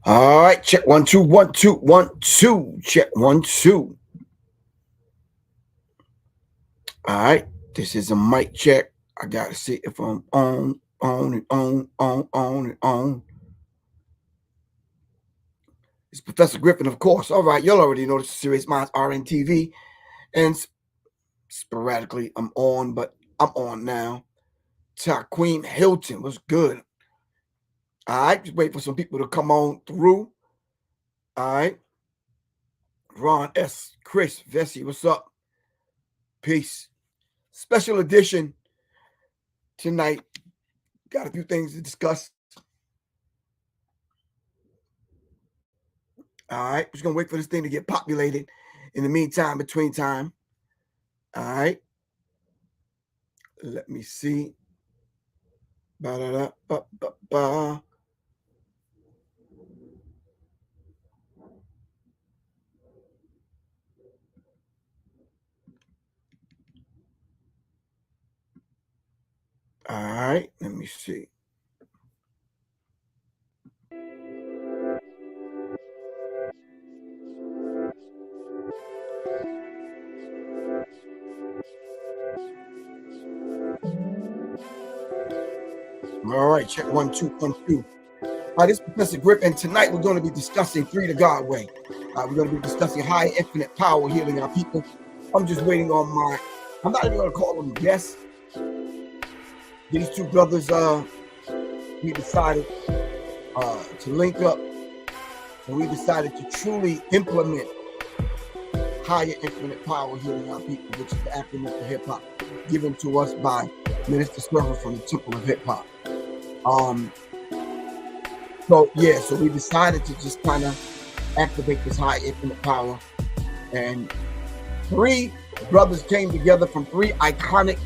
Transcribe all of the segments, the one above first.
All right, check 1 2 1 2 1 2. Check 1 2. All right, this is a mic check. I gotta see if I'm on and on. It's Professor Griffin, of course. All right, you'll already know this is Sirius Mindz RNTV, and sporadically I'm on, but I'm on now. Taqueem Hilton was good. All right, just wait for some people to come on through. All right. Ron S. Chris Vesey, what's up? Peace. Special edition tonight. Got a few things to discuss. All right. Just going to wait for this thing to get populated. In the meantime, between time. All right. Let me see. Ba-da-da-ba-ba-ba. All right, let me see. All right, check 1 2 1 2. This is Professor Griff, and tonight we're going to be discussing Three to God Way. We're going to be discussing high infinite power healing our people. I'm just waiting on I'm not even going to call them guests. These two brothers, we decided to link up, and we decided to truly implement higher infinite power healing our people, which is the acronym for hip hop, given to us by Minister Server from the Temple of Hip Hop. So we decided to just kind of activate this high infinite power, and three brothers came together from three iconic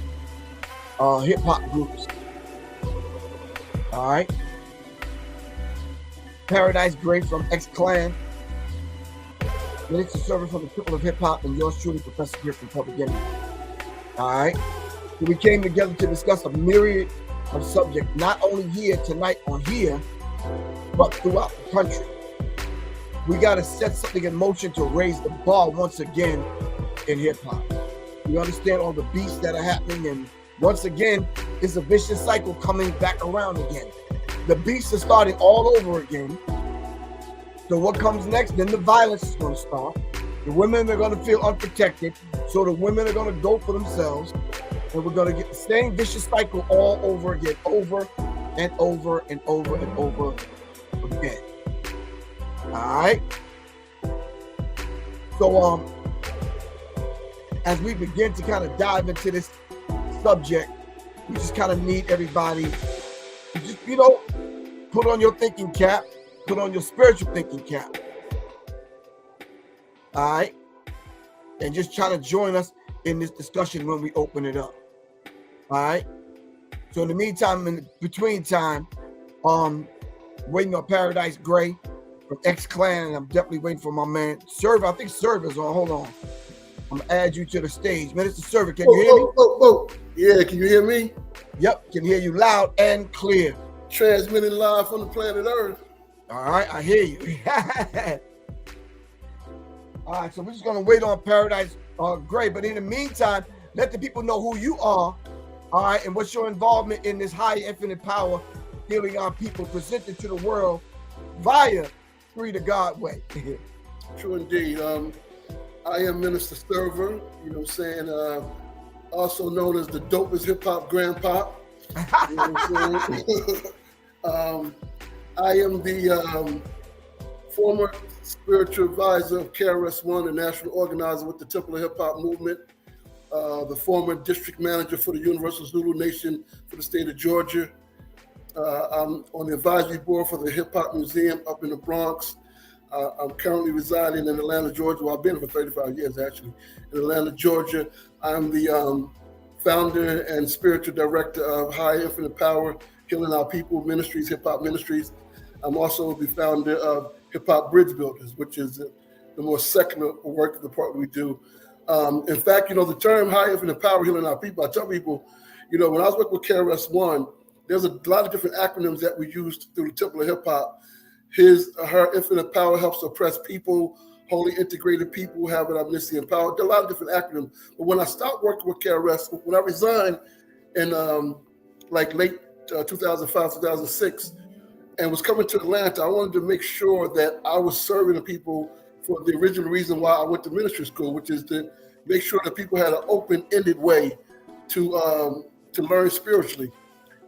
hip hop groups. All right, Paradise Gray from X Clan, Minister Server from the Temple of Hip Hop, and yours truly, Professor Griff from Public Enemy. All right, so we came together to discuss a myriad of subjects, not only here tonight on here, but throughout the country. We got to set something in motion to raise the bar once again in hip hop. We understand all the beats that are happening, and once again, it's a vicious cycle coming back around again. The beats are starting all over again. So what comes next? Then the violence is going to start. The women are going to feel unprotected. So the women are going to go for themselves. And we're going to get the same vicious cycle all over again, over and over and over and over again. All right. So as we begin to kind of dive into this subject, we just kind of need everybody to just, put on your thinking cap, put on your spiritual thinking cap. All right. And just try to join us in this discussion when we open it up. All right. So in the meantime, in the between time, waiting on Paradise Gray from X Clan, and I'm definitely waiting for my man Server. I think Server's on. Hold on. I'm gonna add you to the stage. Minister Server, can you hear me? Yeah, can you hear me? Yep, can hear you loud and clear. Transmitting live from the planet Earth. All right, I hear you. All right, so we're just gonna wait on Paradise Gray, but in the meantime, let the people know who you are. All right, and what's your involvement in this high infinite power healing our people presented to the world via Three to God Way. True indeed. I am Minister Server, also known as the dopest hip hop grandpa. You know what I'm saying? I am the former spiritual advisor of KRS-One, the national organizer with the Temple of Hip Hop movement. The former district manager for the Universal Zulu Nation for the state of Georgia. I'm on the advisory board for the Hip Hop Museum up in the Bronx. I'm currently residing in Atlanta, Georgia. Well, I've been here for 35 years, actually, in Atlanta, Georgia. I'm the founder and spiritual director of High Infinite Power, Healing Our People Ministries, Hip Hop Ministries. I'm also the founder of Hip Hop Bridge Builders, which is the more secular work of the part we do. In fact, the term High Infinite Power, Healing Our People, I tell people, when I was working with KRS-One, there's a lot of different acronyms that we used through the Temple of Hip Hop. her infinite power helps oppress people, wholly integrated people, have an omniscient power. There are a lot of different acronyms. But when I stopped working with KRS, when I resigned in like late 2005, 2006, and was coming to Atlanta, I wanted to make sure that I was serving the people for the original reason why I went to ministry school, which is to make sure that people had an open-ended way to learn spiritually.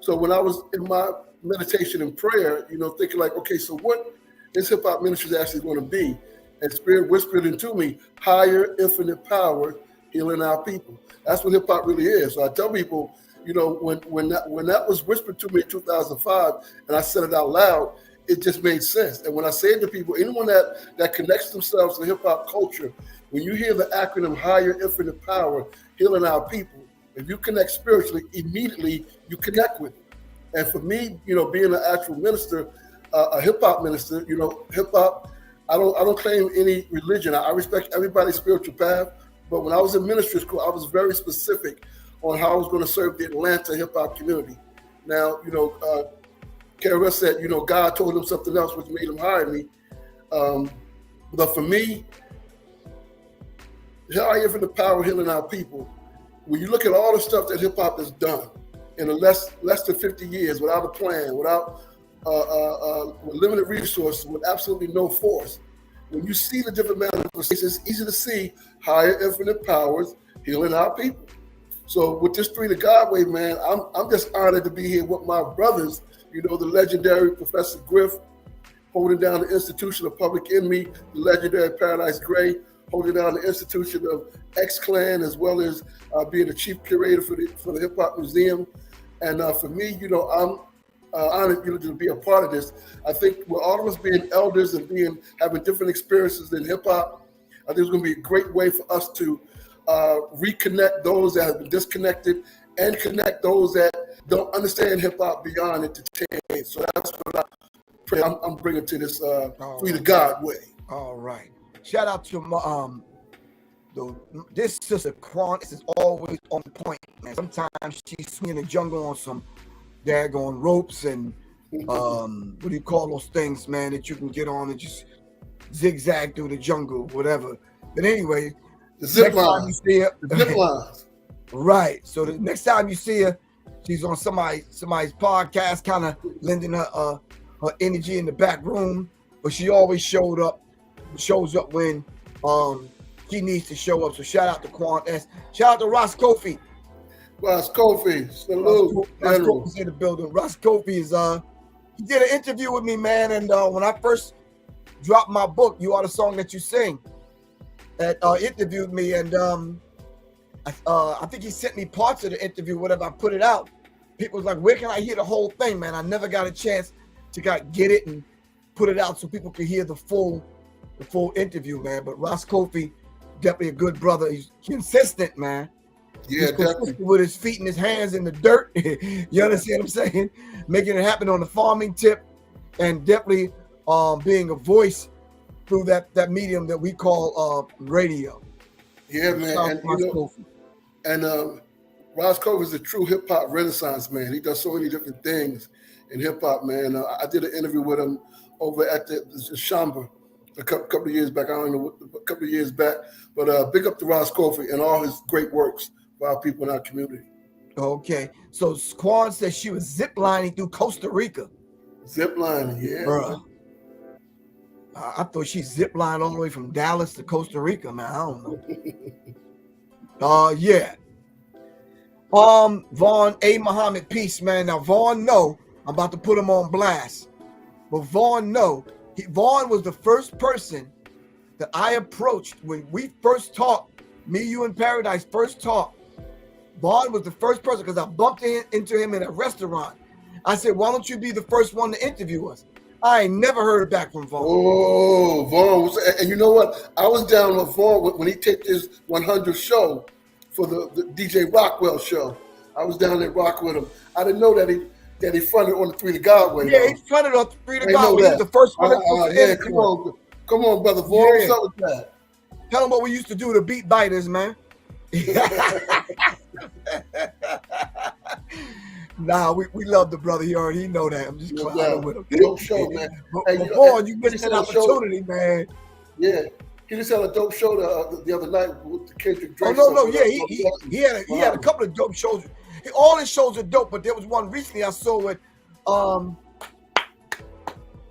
So when I was in my meditation and prayer, thinking like, okay, so what is hip hop ministry actually going to be? And Spirit whispered into me, higher infinite power, healing our people. That's what hip hop really is. So I tell people, when that was whispered to me in 2005, and I said it out loud, it just made sense. And when I say it to people, anyone that connects themselves to hip hop culture, when you hear the acronym higher infinite power, healing our people, if you connect spiritually, immediately you connect with it. And for me, being an actual minister, a hip hop minister, hip hop, I don't claim any religion. I respect everybody's spiritual path. But when I was in ministry school, I was very specific on how I was going to serve the Atlanta hip hop community. Now, KRS said, God told him something else, which made him hire me. But for me, higher infinite power, healing our people. When you look at all the stuff that hip hop has done in a less than 50 years, without a plan, without with limited resources, with absolutely no force, when you see the different manifestations, it's easy to see higher infinite powers healing our people. So with this Three to God way, man, I'm just honored to be here with my brothers. The legendary Professor Griff, holding down the institution of Public Enemy, the legendary Paradise Gray, holding down the institution of X-Clan, as well as being the chief curator for the Hip Hop Museum. And for me, I'm honored to be a part of this. I think with all of us being elders and having different experiences in hip hop, I think it's going to be a great way for us to reconnect those that have been disconnected and connect those that don't understand hip hop beyond entertainment. So that's what I pray I'm bringing to this Free to God way. All right. Shout out to this sister Quant is always on point, man. Sometimes she's swinging the jungle on some daggone ropes and what do you call those things, man, that you can get on and just zigzag through the jungle, whatever. But anyway, the zip lines. Right. So the next time you see her, she's on somebody's podcast, kind of lending her energy in the back room, but she always shows up when he needs to show up. So shout out to Quant S. Shout out to Ross Kofi. Ross Kofi, salute. Ross Kofi's in the building. Ross Kofi is he did an interview with me, man. And when I first dropped my book, You Are the Song That You Sing, that interviewed me, and I think he sent me parts of the interview, whatever. I put it out. People was like, where can I hear the whole thing, man? I never got a chance to get it and put it out so people could hear the full interview, man. But Ross Kofi, definitely a good brother. He's consistent, man. Yeah, he's consistent with his feet and his hands in the dirt. You understand what I'm saying? Making it happen on the farming tip, and definitely being a voice through that medium that we call radio. Yeah, man. And Ross Kofi is a true hip hop renaissance man. He does so many different things in hip hop, man. I did an interview with him over at the Shamba a couple of years back. I don't know, a couple of years back. But big up to Ross Kofi and all his great works for our people in our community. Okay. So Squan said she was ziplining through Costa Rica. Ziplining, yeah. Bruh. I thought she ziplined all the way from Dallas to Costa Rica, man. I don't know. Yeah. Vaughn A. Muhammad, peace, man. Now Vaughn I'm about to put him on blast. But Vaughn Vaughn was the first person that I approached when we first talked. Me, you, and Paradise first talked. Vaughn was the first person because I bumped into him in a restaurant. I said, why don't you be the first one to interview us? I ain't never heard back from Vaughn. Oh, Vaughn. And you know what? I was down with Vaughn when he taped his 100th show for the DeeJay Rockwell show. I was down there rocking with him. I didn't know that he fronted on the Three to God way. Yeah, he fronted on the Three to God way. He was the first one. Yeah, come on, brother Vaughn. What's up with that? Tell him what we used to do to beat Nah, we love the brother. He already know that. I'm just clowning with him. Dope show, man. But, Hey, boy, you missed that opportunity, man. Yeah, he just had a dope show the other night with the Kendrick Drake. Oh no, yeah, he had a couple of dope shows. All his shows are dope, but there was one recently I saw with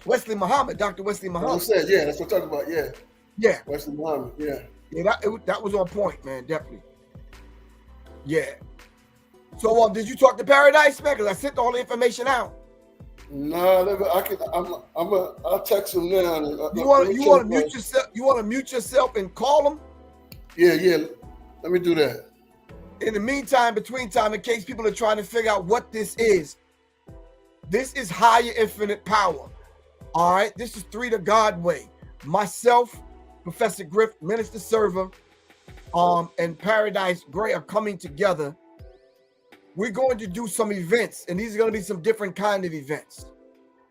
Wesley Muhammad, Dr. Wesley Muhammad. Yeah, that's what I'm talking about. Yeah, yeah, Wesley Muhammad. Yeah, that was on point, man. Definitely. Yeah. So, did you talk to Paradise, man? Because I sent all the information out. No, I'll text him now. You want to mute yourself? You want to mute yourself and call him? Yeah. Let me do that. In the meantime, between time, in case people are trying to figure out what this is higher infinite power. All right, this is Three to God Way. Myself, Professor Griff, Minister Server, and Paradise Gray are coming together. We're going to do some events, and these are going to be some different kind of events.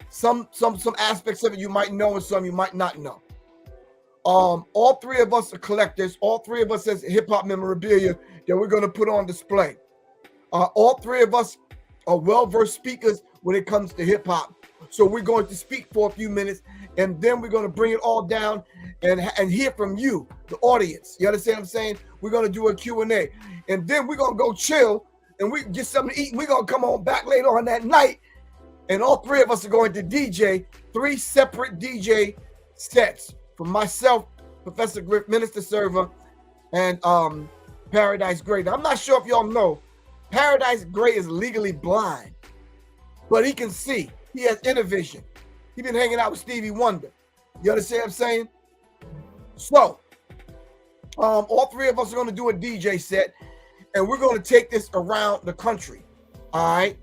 Some aspects of it you might know, and some you might not know. All three of us are collectors. All three of us has hip hop memorabilia that we're going to put on display. All three of us are well-versed speakers when it comes to hip hop. So we're going to speak for a few minutes, and then we're going to bring it all down and hear from you, the audience. You understand what I'm saying? We're going to do a Q&A, and then we're going to go chill, and we get something to eat. We're going to come on back later on that night, and all three of us are going to DJ 3 separate DJ sets from myself, Professor Griff, Minister Server, and Paradise Gray. Now, I'm not sure if y'all know, Paradise Gray is legally blind, but he can see. He has inner vision. He's been hanging out with Stevie Wonder. You understand what I'm saying? So, all three of us are going to do a DJ set, and we're going to take this around the country. All right.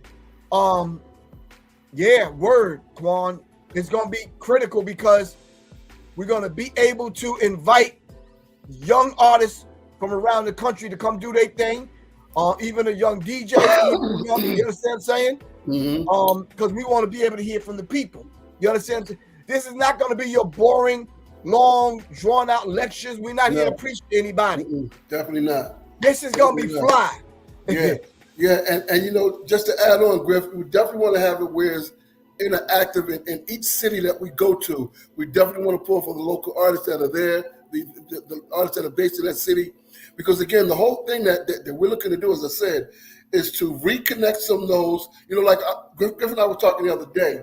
Yeah, word, Quan. It's going to be critical because we're going to be able to invite young artists from around the country to come do their thing. Even a young DJ. You understand what I'm saying? Mm-hmm. Because we want to be able to hear from the people. You understand? This is not going to be your boring, long, drawn-out lectures. We're not here to preach to anybody. Definitely not. This is going to be fly. Yeah, and you know, just to add on, Griff, we definitely want to have it where it's interactive in each city that we go to. We definitely want to pull for the local artists that are there, the artists that are based in that city. Because again, the whole thing that we're looking to do, as I said, is to reconnect some of those, you know, like Griff and I were talking the other day,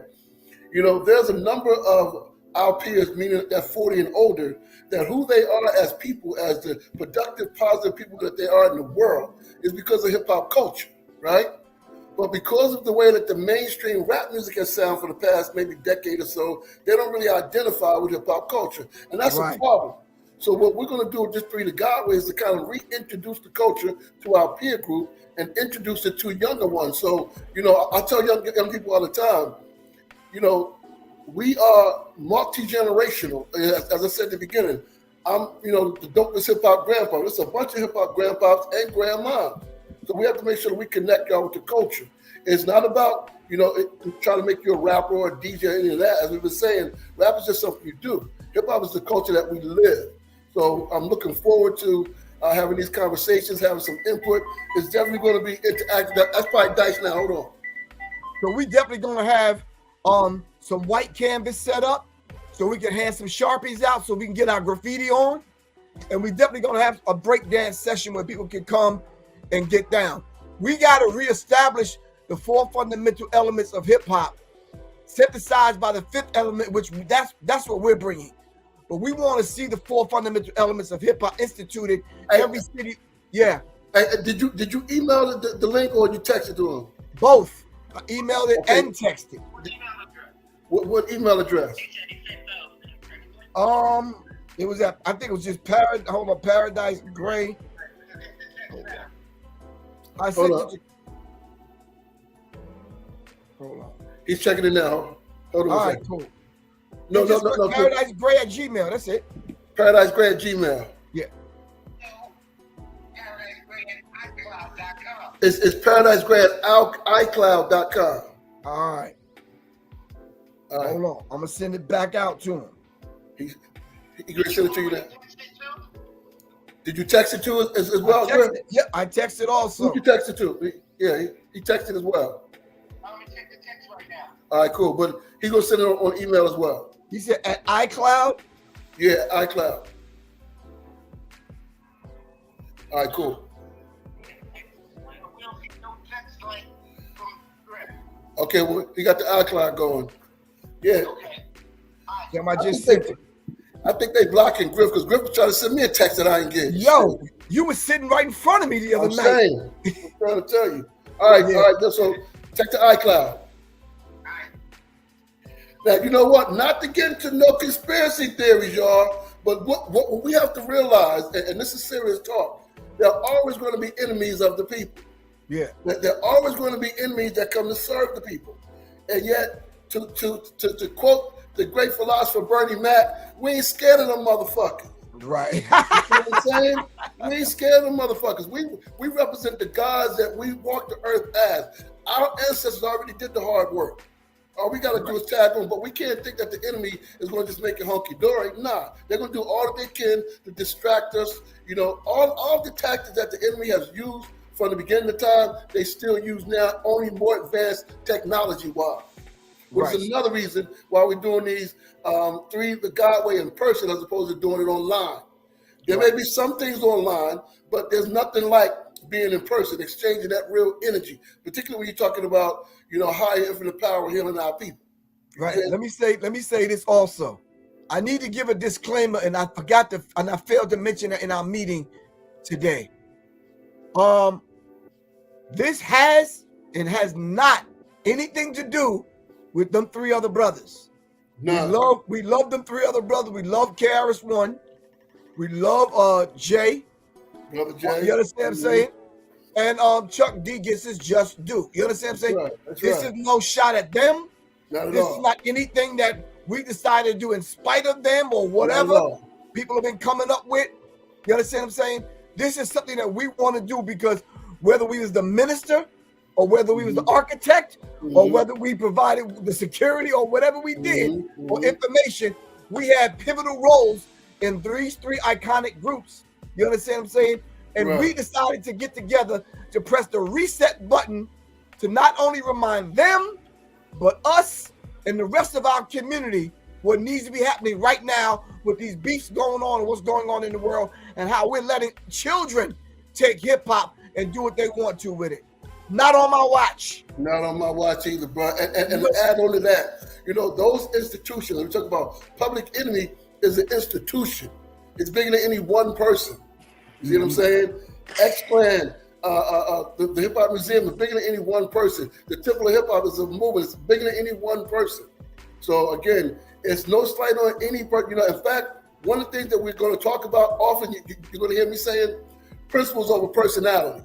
you know, there's a number of our peers, meaning that 40 and older, that who they are as people, as the productive, positive people that they are in the world is because of hip hop culture, right? But because of the way that the mainstream rap music has sounded for the past maybe decade or so, they don't really identify with hip hop culture. And that's a problem. So what we're going to do with this Three to God Way is to kind of reintroduce the culture to our peer group and introduce it to younger ones. So, you know, I tell young people all the time, you know, we are multi-generational. As I said at the beginning, I'm, you know, the dopest hip hop grandpa. There's a bunch of hip hop grandpas and grandmas. So we have to make sure that we connect y'all with the culture. It's not about, you know, trying to make you a rapper or a DJ, any of that. As we were saying, rap is just something you do. Hip hop is the culture that we live. So I'm looking forward to having these conversations, having some input. It's definitely going to be interactive. That's probably Dice now. Hold on. So we definitely going to have some white canvas set up so we can hand some Sharpies out so we can get our graffiti on. And we definitely going to have a breakdance session where people can come and get down. We got to reestablish the 4 fundamental elements of hip hop, synthesized by the 5th element, which that's what we're bringing. But we want to see the 4 fundamental elements of hip hop instituted every city. Yeah. Hey, did you email the link or you texted to them? Both. I emailed it and texted. What email address? It was I think it was just Paradise Gray. I sent it to. Hold on. He's checking it now. Hold on. All right, cool. No. Paradise Gray at Gmail. That's it. Paradise Gray at Gmail. Yeah. It's Paradise Gray at iCloud.com. All right. Hold on. I'm gonna send it back out to him. He gonna send it to you now. Did you text it to us as well? Yep, I texted also. Who you texted to? Yeah, he texted as well. All right, cool. But he's gonna send it on email as well. He said at iCloud. Yeah, iCloud. All right, cool. Okay, well, he got the iCloud going. Yeah. Damn, I just sent it. I think they blocking Griff because Griff was trying to send me a text that I didn't get. Yo, you was sitting right in front of me the other night. I'm trying to tell you. All right, all right. So check the iCloud. Now, you know what? Not to get into no conspiracy theories, y'all, but what we have to realize, and this is serious talk, there are always going to be enemies of the people. Yeah. There are always going to be enemies that come to serve the people. And yet, to quote the great philosopher Bernie Mac, we ain't scared of them motherfuckers. Right. You know what I'm saying? We ain't scared of them motherfuckers. We represent the gods that we walk the earth as. Our ancestors already did the hard work. All we got to do is tag on, but we can't think that the enemy is going to just make it hunky-dory. Nah, they're going to do all that they can to distract us. You know, all the tactics that the enemy has used from the beginning of time, they still use now, only more advanced technology-wise. Which is another reason why we're doing these the God way in person as opposed to doing it online. There may be some things online, but there's nothing like being in person, exchanging that real energy, particularly when you're talking about, you know, higher infinite power healing our people. Right. And let me say this also. I need to give a disclaimer, and I failed to mention it in our meeting today. This has and has not anything to do with them three other brothers. No. We love them three other brothers. We love KRS-One. We love Jay. Brother Jay. You understand what I'm saying? And Chuck D gets his just due. You understand what I'm saying? This is no shot at them. Not at this all. is not anything that we decided to do in spite of them or whatever people have been coming up with. You understand what I'm saying? This is something that we want to do because whether we was the minister or whether we was the architect or whether we provided the security or whatever we did for information, we had pivotal roles in these three iconic groups. You understand what I'm saying? And we decided to get together to press the reset button to not only remind them, but us and the rest of our community what needs to be happening right now with these beefs going on and what's going on in the world and how we're letting children take hip hop and do what they want to with it. Not on my watch. Not on my watch either, bro. And to add on to that, you know, those institutions, we talk about Public Enemy is an institution. It's bigger than any one person. You see what I'm saying? X-Clan, the Hip Hop Museum is bigger than any one person. The Temple of Hip Hop is a movement. It's bigger than any one person. So again, it's no slight on any person. You know, in fact, one of the things that we're going to talk about often, you're going to hear me saying, principles over personality.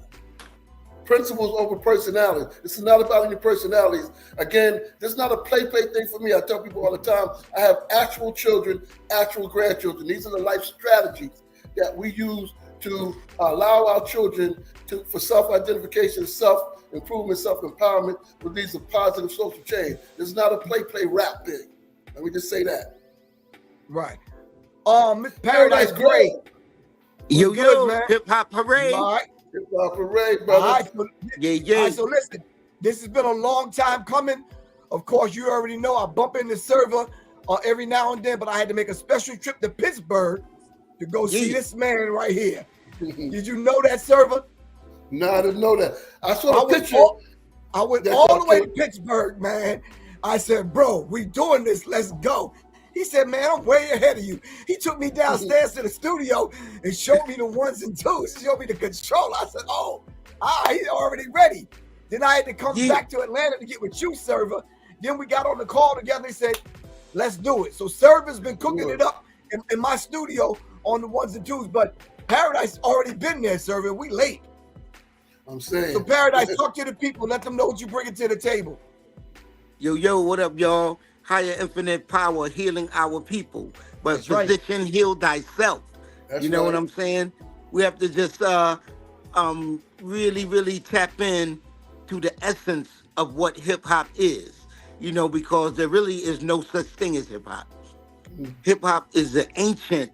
Principles over personality. This is not about any personalities. Again, this is not a play thing for me. I tell people all the time, I have actual children, actual grandchildren. These are the life strategies that we use to allow our children for self-identification, self-improvement, self-empowerment, but these are positive social change. This is not a play rap thing. Let me just say that. Right. Paradise Great. Yo, good, Hip Hop Parade. Hip Hop Parade, brother. All right, so listen, this has been a long time coming. Of course, you already know I bump in the server every now and then, but I had to make a special trip to Pittsburgh to go see this man right here. Did you know that, server? No, I didn't know that. I saw a picture. I went all the way to Pittsburgh, man. I said, bro, we doing this. Let's go. He said, man, I'm way ahead of you. He took me downstairs to the studio and showed me the ones and twos. He showed me the controller. I said, he's already ready. Then I had to come back to Atlanta to get with you, server. Then we got on the call together and said, let's do it. So server's been cooking it up in my studio on the ones and twos, but Paradise already been there, server. We late. I'm saying. So Paradise, talk to the people. Let them know what you bringing to the table. Yo, what up, y'all? Higher infinite power healing our people. But That's physician, heal thyself. That's you know what I'm saying? We have to just really tap in to the essence of what hip hop is. You know, because there really is no such thing as hip hop. Hip hop is the ancient,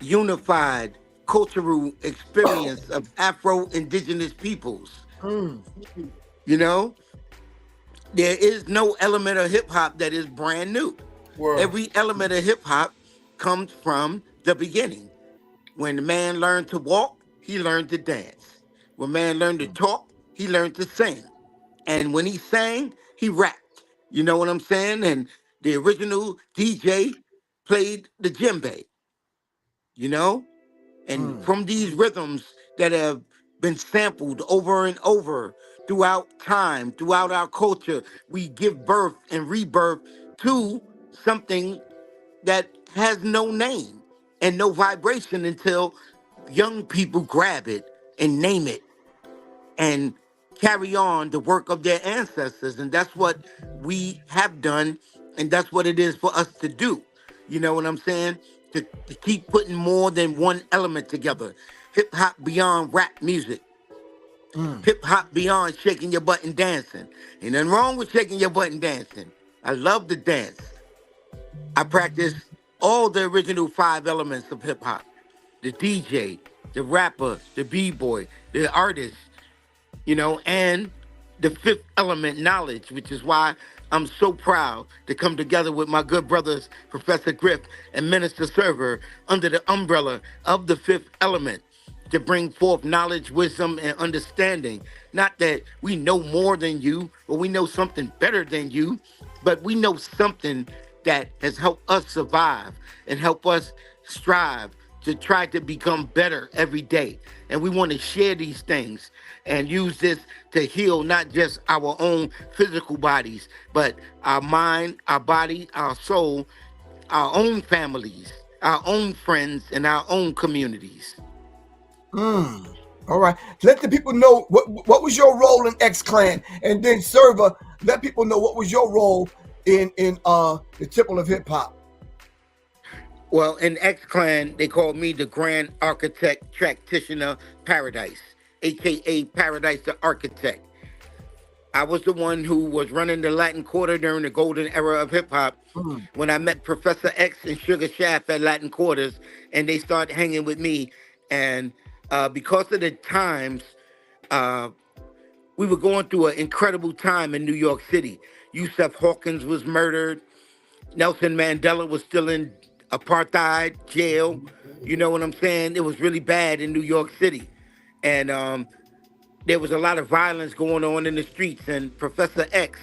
unified cultural experience of Afro-Indigenous peoples. You know? there is no element of hip hop that is brand new. Word. Every element of hip hop comes from the beginning. When the man learned to walk, he learned to dance. When man learned to talk, he learned to sing. And when he sang, he rapped. You know what I'm saying? And the original DJ played the djembe, you know? And from these rhythms that have been sampled over and over throughout time, throughout our culture, we give birth and rebirth to something that has no name and no vibration until young people grab it and name it and carry on the work of their ancestors. And that's what we have done. And that's what it is for us to do. You know what I'm saying? To keep putting more than one element together. Hip hop beyond rap music. Hip hop beyond shaking your butt and dancing. Ain't nothing wrong with shaking your butt and dancing. I love to dance. I practice all the original 5 elements of hip hop. The DJ, the rapper, the b-boy, the artist, you know, and the 5th element, knowledge, which is why I'm so proud to come together with my good brothers, Professor Griff and Minister Server, under the umbrella of the 5th element to bring forth knowledge, wisdom, and understanding. Not that we know more than you or we know something better than you, but we know something that has helped us survive and help us strive to try to become better every day. And we want to share these things and use this to heal not just our own physical bodies, but our mind, our body, our soul, our own families, our own friends, and our own communities. All right. Let the people know what was your role in X Clan, and then Server, let people know what was your role in the Temple of Hip Hop. Well, in X Clan, they called me the Grand Architect Practitioner Paradise, aka Paradise the Architect. I was the one who was running the Latin Quarter during the golden era of hip hop when I met Professor X and Sugar Shaft at Latin Quarters, and they started hanging with me. And because of the times, we were going through an incredible time in New York City. Yusef Hawkins was murdered. Nelson Mandela was still in apartheid jail. You know what I'm saying? It was really bad in New York City. And there was a lot of violence going on in the streets. And Professor X,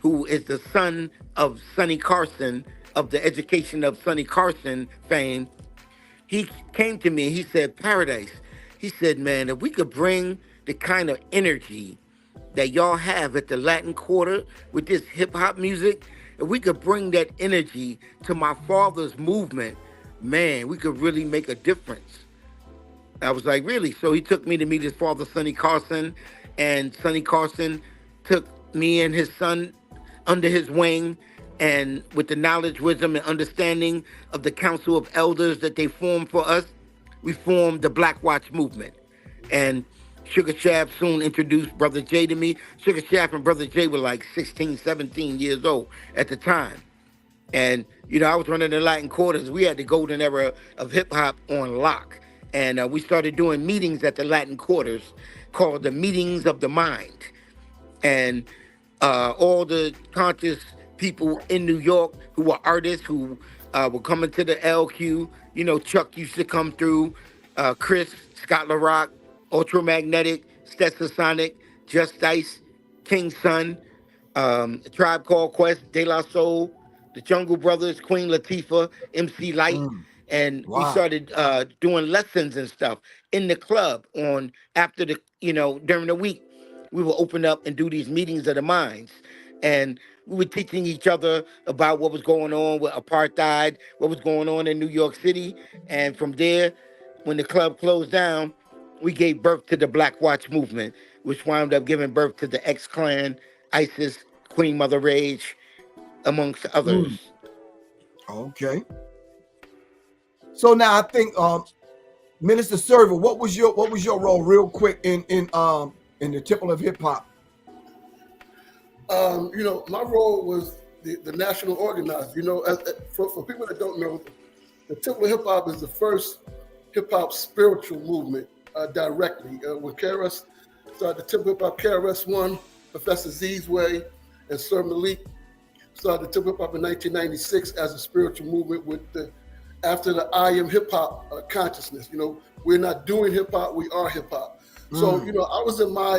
who is the son of Sonny Carson, of the Education of Sonny Carson fame, he came to me and he said, Paradise, he said, man, if we could bring the kind of energy that y'all have at the Latin Quarter with this hip hop music, if we could bring that energy to my father's movement, man, we could really make a difference. I was like, really? So he took me to meet his father, Sonny Carson, and Sonny Carson took me and his son under his wing, and with the knowledge, wisdom, and understanding of the Council of Elders that they formed for us, we formed the Black Watch movement. And Sugar Shaft soon introduced Brother Jay to me. Sugar Shaft and Brother Jay were like 16, 17 years old at the time. And, you know, I was running the Latin Quarters. We had the golden era of hip hop on lock. And we started doing meetings at the Latin Quarters called the Meetings of the Mind. And all the conscious people in New York who were artists who were coming to the LQ, you know, Chuck used to come through, Chris, Scott LaRock, Ultramagnetic, Stetsasonic, Just Ice, King Sun, Tribe Called Quest, De La Soul, the Jungle Brothers, Queen Latifah, MC Light. And we started doing lessons and stuff in the club on after the, you know, during the week. We would open up and do these meetings of the minds. And we were teaching each other about what was going on with apartheid, what was going on in New York City. And from there, when the club closed down, we gave birth to the Black Watch movement, which wound up giving birth to the X Clan, ISIS, Queen Mother Rage, amongst others. Okay. So now I think Minister Server, what was your role real quick in the Temple of Hip Hop? You know, my role was the national organizer. You know, for people that don't know, the Temple of Hip Hop is the first hip hop spiritual movement directly. When KRS started the Temple of Hip Hop, KRS One, Professor Z's Way, and Sir Malik started the Temple Hip Hop in 1996 as a spiritual movement after the I am hip hop consciousness. You know, we're not doing hip hop, we are hip hop. So, you know, I was in my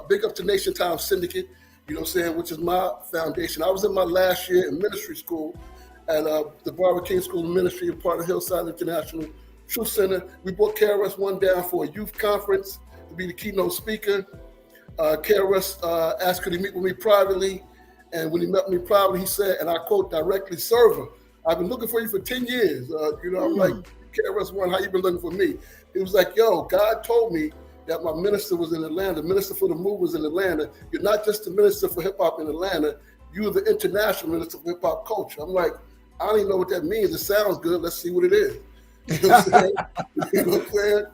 Big Up to Nation Time Syndicate, you know what I'm saying, which is my foundation. I was in my last year in ministry school at the Barbara King School of Ministry, a part of Hillside International Truth Center. We brought KRS-One down for a youth conference to be the keynote speaker. KRS asked could he meet with me privately. And when he met me privately, he said, and I quote directly, "Server, I've been looking for you for 10 years. You know, I'm like, KRS-One, how you been looking for me?" He was like, "Yo, God told me that my minister was in Atlanta, the minister for the move was in Atlanta. You're not just the minister for hip hop in Atlanta, you're the international minister for hip hop culture." I'm like, I don't even know what that means. It sounds good. Let's see what it is. You know what I'm saying? You know what I'm saying?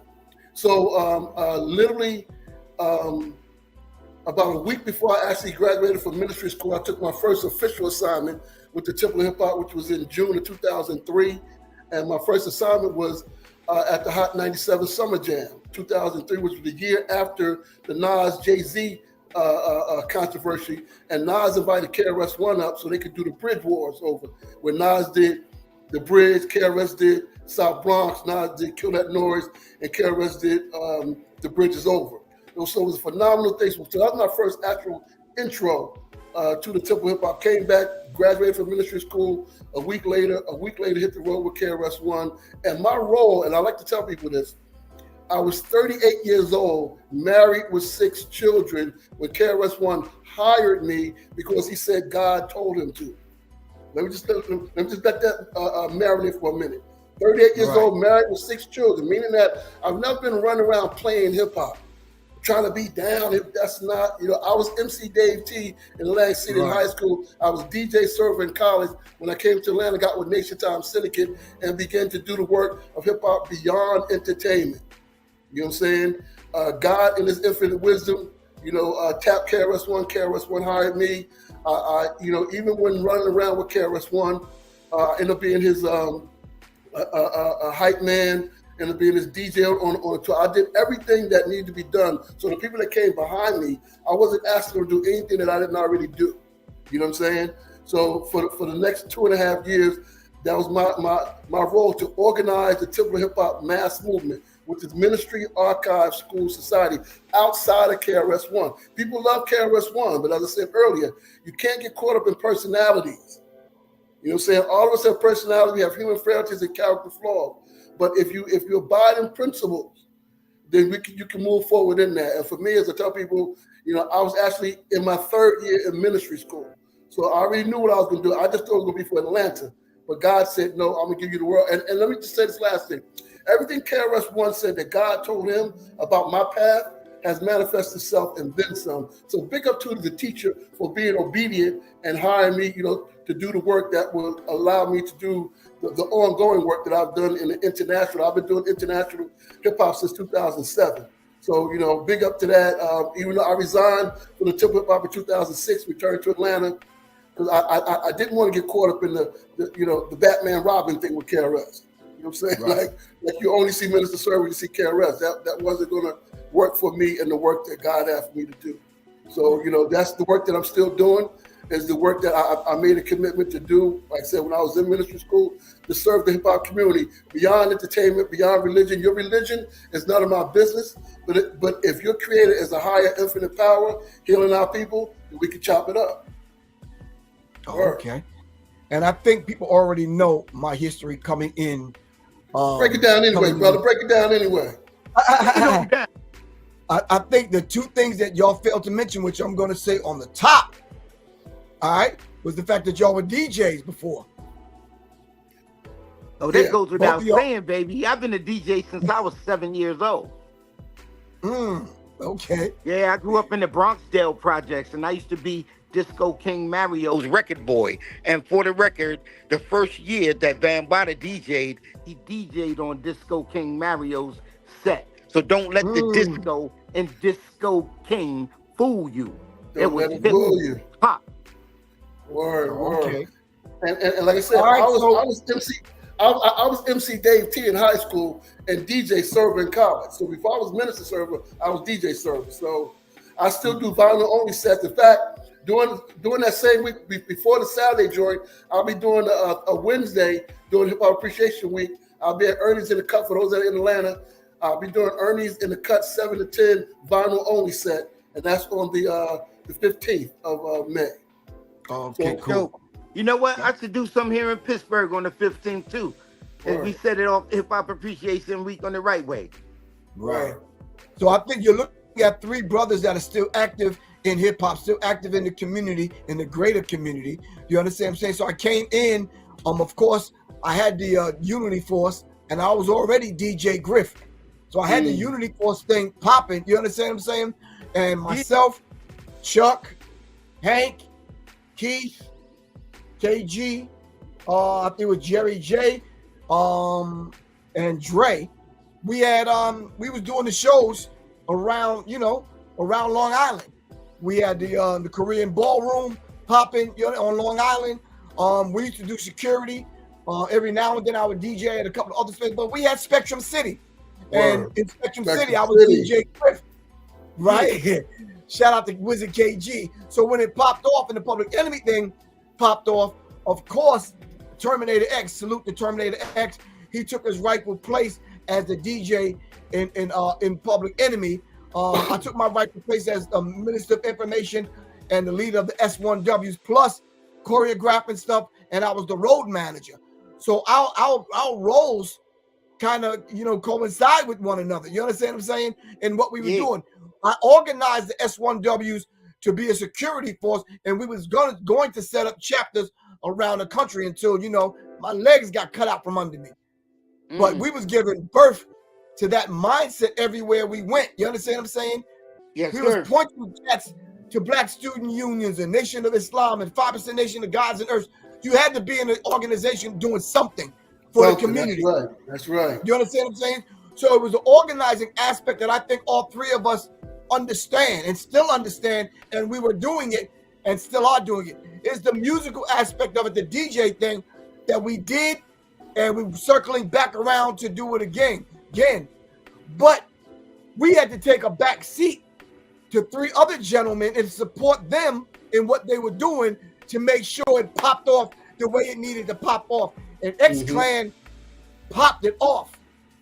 So literally about a week before I actually graduated from ministry school, I took my first official assignment with the Temple of Hip Hop, which was in June of 2003. And my first assignment was at the Hot 97 Summer Jam, 2003, which was the year after the Nas Jay-Z controversy. And Nas invited KRS-One up so they could do the Bridge Wars over. When Nas did the Bridge, KRS did South Bronx, Nas did Kill That Noise, and KRS did The Bridge Is Over. So it was a phenomenal thing. So that was my first actual intro to the Temple Hip Hop. Came back, graduated from ministry school. A week later, hit the road with KRS-One. And my role, and I like to tell people this, I was 38 years old, married with 6 children, when KRS-One hired me because he said God told him to. Let me just let that marinate for a minute. 38 years old, married with 6 children, meaning that I've never been running around playing hip hop, trying to be down. That's not, you know, I was MC Dave T in Atlantic City in high school. I was DJ server in college. When I came to Atlanta, got with Nation Time Syndicate and began to do the work of hip hop beyond entertainment. You know what I'm saying? God in his infinite wisdom, you know, tapped KRS-One. KRS-One hired me. You know, even when running around with KRS-One, ended up being his hype man, and being his DJ on tour. I did everything that needed to be done. So the people that came behind me, I wasn't asking them to do anything that I didn't already do. You know what I'm saying? So for the next 2.5 years, that was my role to organize the Temple Hip Hop mass movement, which is Ministry, Archive, School, Society, outside of KRS-One. People love KRS-One, but as I said earlier, you can't get caught up in personalities. You know what I'm saying? All of us have personality, we have human frailties and character flaws. But if you abide in principles, then you can move forward in that. And for me, as I tell people, you know, I was actually in my 3rd year in ministry school. So I already knew what I was going to do. I just thought it was going to be for Atlanta. But God said, no, I'm going to give you the world. And let me just say this last thing. Everything KRS-One said that God told him about my path has manifested itself and then some. So big up to the teacher for being obedient and hiring me, you know, to do the work that will allow me to do the ongoing work that I've done in the international. I've been doing international hip hop since 2007. So, you know, big up to that. Even though I resigned from the Temple Hip Hop in 2006, returned to Atlanta, because I didn't want to get caught up in the Batman Robin thing with KRS. You know what I'm saying? Right. Like you only see Minister Server, you see KRS. That wasn't going to work for me and the work that God asked me to do. So, you know, that's the work that I'm still doing. Is the work that I made a commitment to do, like I said, when I was in ministry school, to serve the hip hop community beyond entertainment, beyond religion. Your religion is none of my business, but if you're created as a higher infinite power, healing our people, then we can chop it up. Okay. And I think people already know my history coming in. Break it down anyway, brother. Break it down anyway. I think the 2 things that y'all failed to mention, which I'm going to say on the top, all right, was the fact that y'all were DJs before. Oh, that goes without saying, baby. I've been a DJ since I was 7 years old. Okay. Yeah, I grew up in the Bronxdale projects, and I used to be Disco King Mario's record boy. And for the record, the first year that Van Bada DJ'd, he DJ'd on Disco King Mario's set. So don't let the disco and Disco King fool you. Don't let it fool you. Pop. Word. Okay. And like I said, right, I was MC Dave T in high school and DJ Server in college. So before I was Minister Server, I was DJ Server. So I still do vinyl only sets. In fact, during that same week before the Saturday joint, I'll be doing a Wednesday during Hip Hop Appreciation Week. I'll be at Ernie's in the Cut for those that are in Atlanta. I'll be doing Ernie's in the Cut 7 to 10 vinyl only set, and that's on the 15th of May. Okay, cool. So, you know what? I should do some here in Pittsburgh on the 15th too. And we set it off Hip Hop Appreciation Week on the right way. Right. So I think you're looking at 3 brothers that are still active in hip hop, still active in the community, in the greater community. You understand what I'm saying? So I came in, of course, I had the Unity Force, and I was already DJ Griff. So I had the Unity Force thing popping. You understand what I'm saying? And myself, Chuck, Hank, Keith, KG, I think it was Jerry J, and Dre. We had we was doing the shows around, around Long Island. We had the Korean ballroom popping, on Long Island. We used to do security. Every now and then I would DJ at a couple of other spaces, but we had Spectrum City. And in Spectrum City, I was DJ Griff, right? Shout out to Wizard KG. So when it popped off and the Public Enemy thing popped off, of course, Terminator X, salute to Terminator X, he took his rightful place as the DJ in Public Enemy. I took my rightful place as the Minister of Information and the leader of the S1Ws, plus choreographing stuff, and I was the road manager. So our roles kind of, coincide with one another. You understand what I'm saying? And what we were doing. I organized the S1Ws to be a security force, and we was going to set up chapters around the country until, my legs got cut out from under me. But we was giving birth to that mindset everywhere we went. You understand what I'm saying? Yes, we was pointing cats to Black Student Unions and Nation of Islam and 5% Nation of Gods and Earths. You had to be in an organization doing something for the community. That's right. You understand what I'm saying? So it was an organizing aspect that I think all 3 of us understand and still understand, and we were doing it and still are doing it. It's the musical aspect of it, the DJ thing that we did, and we were circling back around to do it again. But we had to take a back seat to 3 other gentlemen and support them in what they were doing to make sure it popped off the way it needed to pop off. And X-Clan popped it off.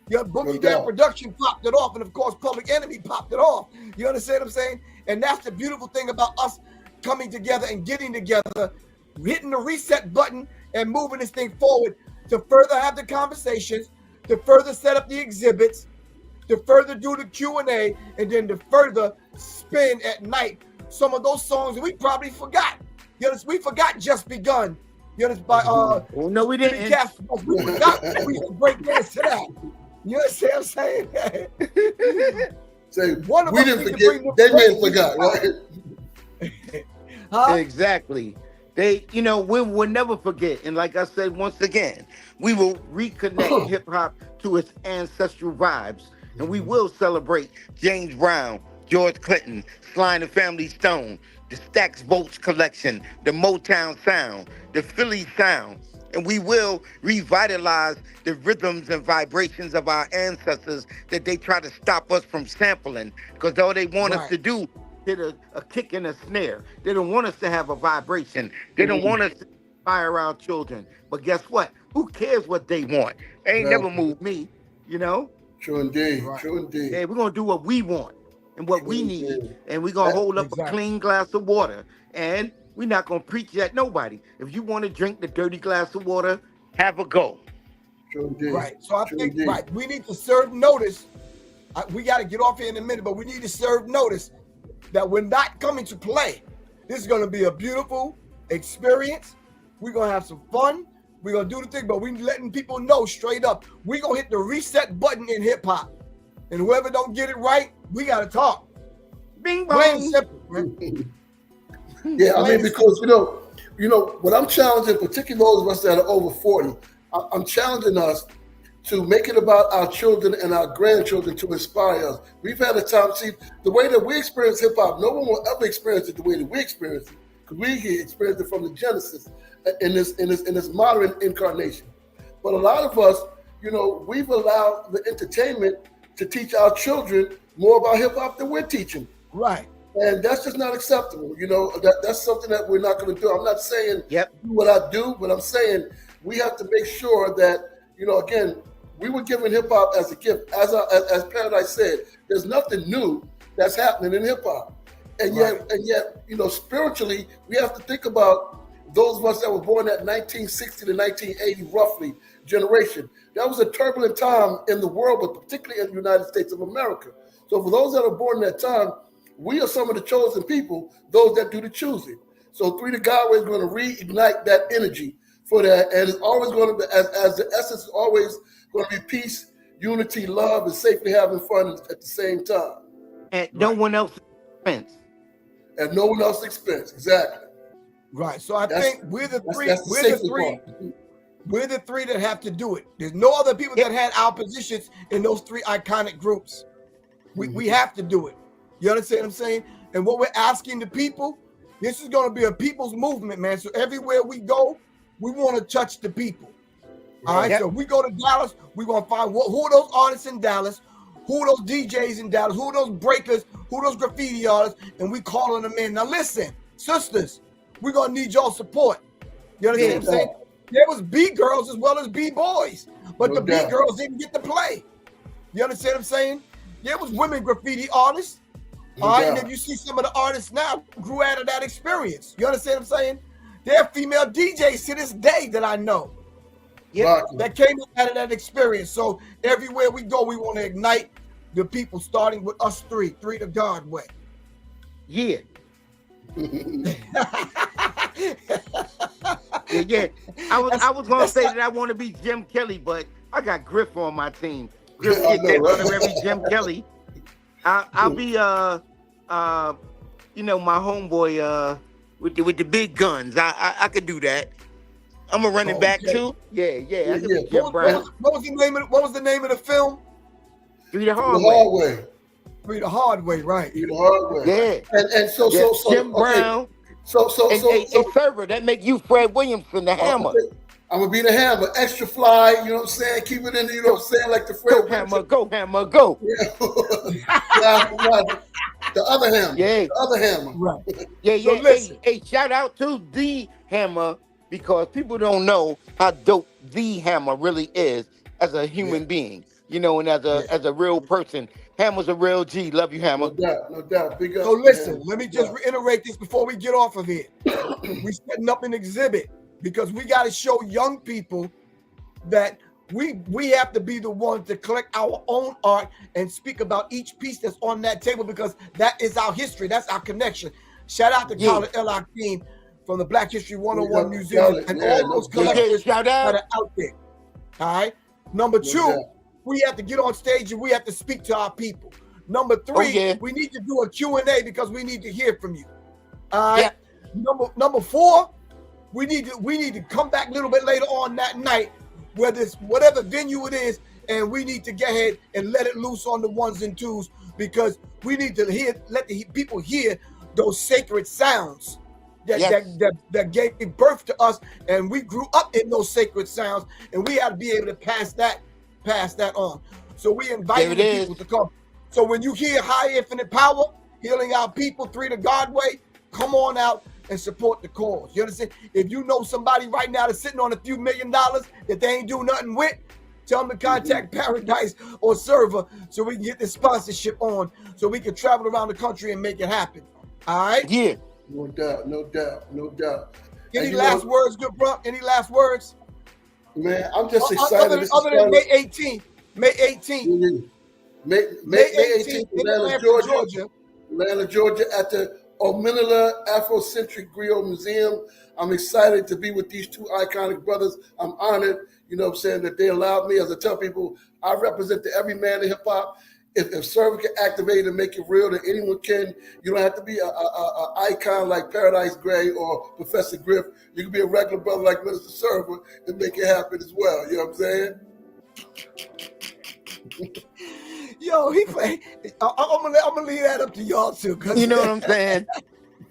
Your Boogie Down Production popped it off, and of course Public Enemy popped it off. You understand what I'm saying? And that's the beautiful thing about us coming together and getting together, hitting the reset button and moving this thing forward to further have the conversations, to further set up the exhibits, to further do the Q&A, and then to further spin at night some of those songs that we probably forgot. You know, we forgot Just Begun. You know, by no, we didn't. We forgot we used to break dance to that. You understand what I'm saying? Say, we didn't forget. They may have forgot, right? Exactly. We will never forget. And like I said, once again, we will reconnect hip hop to its ancestral vibes. And we will celebrate James Brown, George Clinton, Sly and the Family Stone, the Stax Bolts collection, the Motown sound, the Philly sound. And we will revitalize the rhythms and vibrations of our ancestors that they try to stop us from sampling, because all they want us to do hit a kick and a snare. They don't want us to have a vibration. They don't want us to inspire our children. But guess what? Who cares what they want? They ain't never moved me, True indeed. True indeed. Yeah, we're going to do what we want and what we need. And we're going to hold up a clean glass of water. And we're not going to preach at nobody. If you want to drink the dirty glass of water, have a go. True indeed. Right. So I think, we need to serve notice. We got to get off here in a minute, but we need to serve notice that we're not coming to play. This is going to be a beautiful experience. We're going to have some fun. We're going to do the thing, but we're letting people know straight up. We're going to hit the reset button in hip hop. And whoever don't get it right, we got to talk. Bing bong. Plain simple, man. Yeah, I mean, because, what I'm challenging, particularly those of us that are over 40, I'm challenging us to make it about our children and our grandchildren to inspire us. We've had a time, see, the way that we experience hip hop, no one will ever experience it the way that we experience it, because we experienced it from the Genesis in this modern incarnation. But a lot of us, we've allowed the entertainment to teach our children more about hip hop than we're teaching. Right. And that's just not acceptable. That's something that we're not going to do. I'm not saying do what I do, but I'm saying we have to make sure that, again, we were given hip hop as a gift. As Paradise said, there's nothing new that's happening in hip hop. And yet, spiritually, we have to think about those of us that were born at 1960 to 1980, roughly, generation. That was a turbulent time in the world, but particularly in the United States of America. So for those that are born in that time, we are some of the chosen people, those that do the choosing. So Three to Godway is going to reignite that energy for that. And it's always going to be, as the essence is always going to be peace, unity, love, and safely having fun at the same time. At no one else's expense. At no one else's expense, exactly. Right. So I think we're the three. We're the three that have to do it. There's no other people that had our positions in those three iconic groups. We have to do it. You understand what I'm saying? And what we're asking the people, this is going to be a people's movement, man. So everywhere we go, we want to touch the people. All right. So if we go to Dallas, we're going to find who are those artists in Dallas, who are those DJs in Dallas, who are those breakers, who are those graffiti artists, and we calling them in. Now listen, sisters, we're going to need y'all support. You understand what I'm saying? There was B girls as well as B boys, but the B girls didn't get to play. You understand what I'm saying? There was women graffiti artists. All right, and if you see some of the artists now grew out of that experience. You understand what I'm saying? There are female DJs to this day that I know that came out of that experience. So everywhere we go, we want to ignite the people, starting with us three to Godway. Yeah. I was gonna say that I want to be Jim Kelly, but I got Griff on my team. Griff get that honorary Jim Kelly. I'll be my homeboy with the big guns. I could do that. I'm a running back too. Yeah. I could be Jim Brown. What was the name of the film? Three the Hard Way. Three the Hard Way, right? Three the Hard Way. Yeah. And so Jim Brown. So server that make you Fred Williamson, the Hammer. I'm gonna be the Hammer, extra fly. You know what I'm saying? Keep it in. You know what I'm saying? Like the Fred. Go Hammer, go. Yeah. The other Hammer. Yeah. The other Hammer. Right. Yeah. So hey, shout out to the Hammer, because people don't know how dope the Hammer really is as a human being. And as a real person. Hammer's a real G. Love you, Hammer. No doubt. Big up. So listen, let me just reiterate this before we get off of here. We're setting up an exhibit because we got to show young people that we have to be the ones to collect our own art and speak about each piece that's on that table, because that is our history. That's our connection. Shout out to Khaled El Hakim from the Black History 101 Museum and all those collectors that are out there. All right. Number two, we have to get on stage and we have to speak to our people. Number three, we need to do a Q&A because we need to hear from you. All right. Number four, we need to come back a little bit later on that night, whatever venue it is, and we need to get ahead and let it loose on the ones and twos, because we need to let the people hear those sacred sounds that gave birth to us, and we grew up in those sacred sounds, and we have to be able to pass that on. So we invite the people to come. So when you hear High Infinite Power, Healing Our People, Three to Godway, come on out and support the cause. You understand? If you know somebody right now that's sitting on a few $1 million that they ain't doing nothing with, tell them to contact Paradise or Server so we can get this sponsorship on, so we can travel around the country and make it happen. All right? Yeah. No doubt. Any last words, good bro? Any last words? Man, I'm just excited. Other than May 18th. May 18th. May 18th in Atlanta, Georgia, at the Omenala Afrocentric Griot Museum. I'm excited to be with these two iconic brothers. I'm honored, that they allowed me. As I tell people, I represent the every man in hip hop. If Server can activate and make it real, then anyone can. You don't have to be a icon like Paradise Gray or Professor Griff. You can be a regular brother like Minister Server and make it happen as well. You know what I'm saying? Yo, he play. I'm gonna leave that up to y'all too. You know what I'm saying?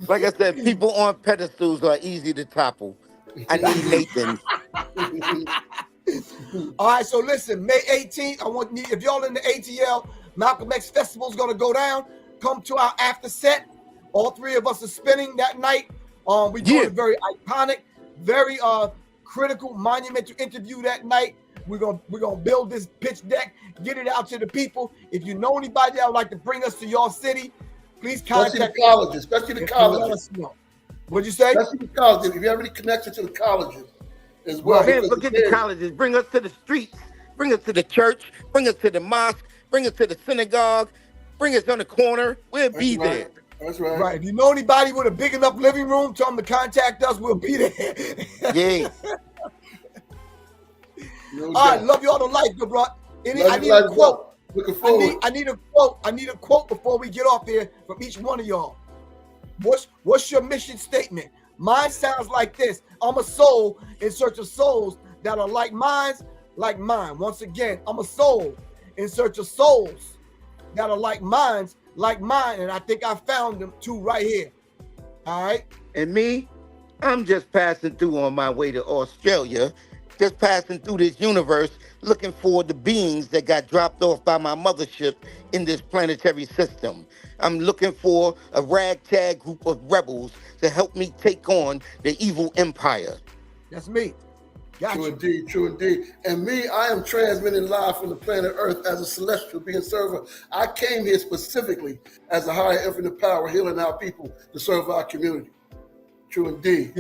Like I said, people on pedestals are easy to topple. I need Nathan. All right, so listen, May 18th. If y'all in the ATL, Malcolm X Festival is gonna go down. Come to our after set. All three of us are spinning that night. We doing a very iconic, very critical, monumental interview that night. We're gonna build this pitch deck, get it out to the people. If you know anybody that would like to bring us to your city, please contact especially the colleges. What'd you say? Especially the colleges. If you have any connection to the colleges as well. Man, forget the colleges. Bring us to the streets. Bring us to the church. Bring us to the mosque. Bring us to the synagogue. Bring us on the corner. We'll be there. That's right. Right. If you know anybody with a big enough living room, tell them to contact us. We'll be there. Yeah. All right. Love y'all to life, good bro. I need a quote. Looking forward. I need a quote. I need a quote before we get off there from each one of y'all. What's your mission statement? Mine sounds like this. I'm a soul in search of souls that are like mine. Once again, I'm a soul in search of souls that are like mine. And I think I found them two right here. All right. And me, I'm just passing through on my way to Australia, just passing through this universe, looking for the beings that got dropped off by my mothership in this planetary system. I'm looking for a ragtag group of rebels to help me take on the evil empire. That's me. True indeed. And me, I am transmitting live from the planet Earth as a celestial being server. I came here specifically as a higher infinite power, healing our people to serve our community. True indeed.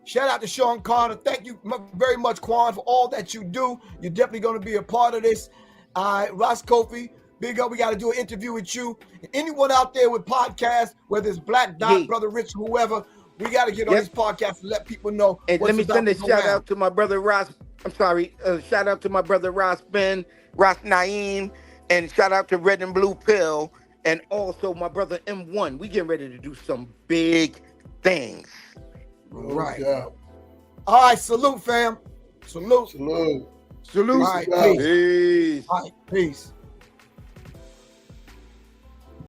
Shout out to Sean Carter. Thank you very much, Quan, for all that you do. You're definitely going to be a part of this. Ross Kofi, big up. We got to do an interview with you. And anyone out there with podcasts, whether it's Black Dot, Brother Rich, whoever, we got to get on this podcast and let people know. And let me send a shout out to my brother Ross. Shout out to my brother Ross Ben, Ross Naeem, and shout out to Red and Blue Pill, and also my brother M1. We getting ready to do some big things. Right. All right. Salute, fam. Salute. Salute. All right. Peace. Peace. All right. Peace.